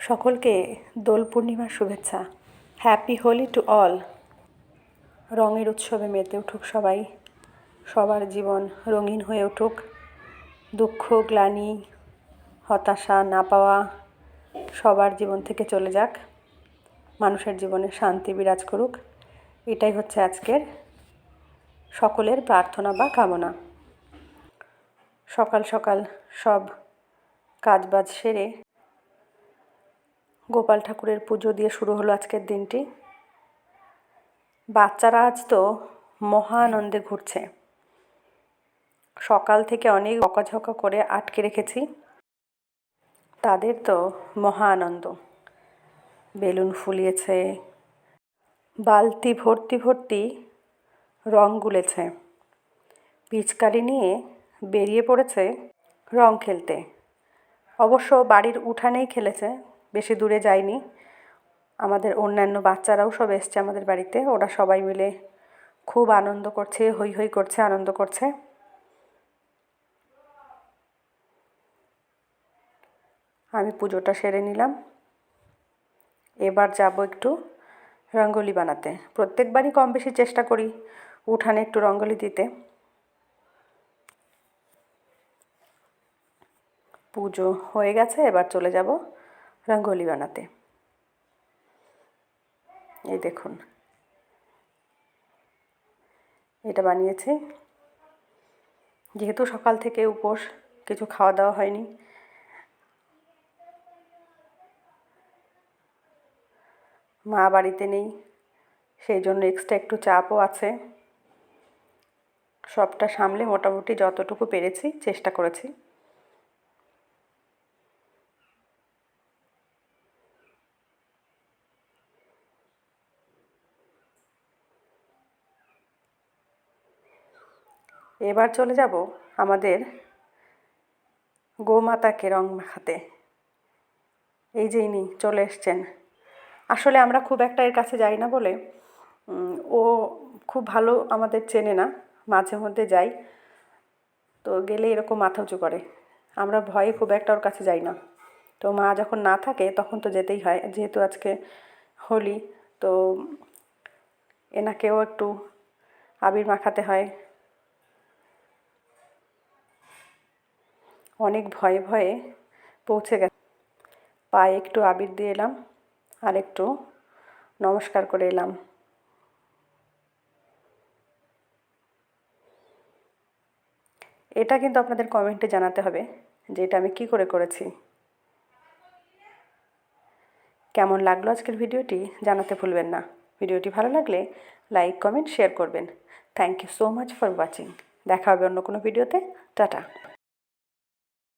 সকলকে দোল পূর্ণিমার শুভেচ্ছা। Happy Holi to all. রঙের উৎসবে মেতে উঠুক সবাই, সবার জীবন রঙিন হয়ে উঠুক। দুঃখ, গ্লানি, হতাশা না পাওয়া সবার জীবন থেকে চলে যাক, মানুষের জীবনে শান্তি বিরাজ করুক। এটাই হচ্ছে আজকের সকলের প্রার্থনা বা কামনা। সকাল সকাল সব কাজবাজ সেরে গোপাল ঠাকুরের পুজো দিয়ে শুরু হলো আজকের দিনটি। বাচ্চারা আজ তো মহা আনন্দে ঘুরছে। সকাল থেকে অনেক বকাঝকা করে আটকে রেখেছি, তাদের তো মহা আনন্দ। বেলুন ফুলিয়েছে, বালতি ভর্তি ভর্তি রং গুলেছে, পিচকারি নিয়ে বেরিয়ে পড়েছে রং খেলতে। অবশ্য বাড়ির উঠানেই খেলেছে, বেশি দূরে যায়নি। আমাদের অন্যান্য বাচ্চারাও সব এসছে আমাদের বাড়িতে, ওরা সবাই মিলে খুব আনন্দ করছে, হৈ হৈ করছে, আনন্দ করছে। আমি পুজোটা সেরে নিলাম, এবার যাব একটু রঙ্গোলি বানাতে। প্রত্যেকবারই কম বেশি চেষ্টা করি উঠানে একটু রঙ্গোলি দিতে। পুজো হয়ে গেছে, এবার চলে যাব রঙ্গোলি বানাতে। এই দেখুন, এটা বানিয়েছি। যেহেতু সকাল থেকে উপোস, কিছু খাওয়া দাওয়া হয়নি, মা বাড়িতে নেই, সেই জন্য এক্সট্রা একটু চাপও আছে। সবটা সামলে মোটামুটি যতটুকু পেরেছি চেষ্টা করেছি। এবার চলে যাব আমাদের গোমাতাকে রং মাখাতে। এই যে ইনি চলে এসছেন। আসলে আমরা খুব একটা এর কাছে যাই না বলে ও খুব ভালো আমাদের চেনে না, মাঝে মধ্যে যাই তো গেলে এরকম মাথা উঁচু করে। আমরা ভয়ে খুব একটা ওর কাছে যাই না। তো মা যখন না থাকে তখন তো যেতেই হয়, যেহেতু আজকে হোলি, তো এনাকেও একটু আবির মাখাতে হয়। অনেক ভয়ে ভয়ে পৌঁছে গেছে, পায়ে একটু আবির দিয়ে এলাম আর একটু নমস্কার করে এলাম। এটা কিন্তু আপনাদের কমেন্টে জানাতে হবে যে এটা আমি কী করে করেছি। কেমন লাগলো আজকের ভিডিওটি জানাতে ভুলবেন না। ভিডিওটি ভালো লাগলে লাইক, কমেন্ট, শেয়ার করবেন। Thank you so much for watching. দেখা হবে অন্য কোনো ভিডিওতে। টাটা।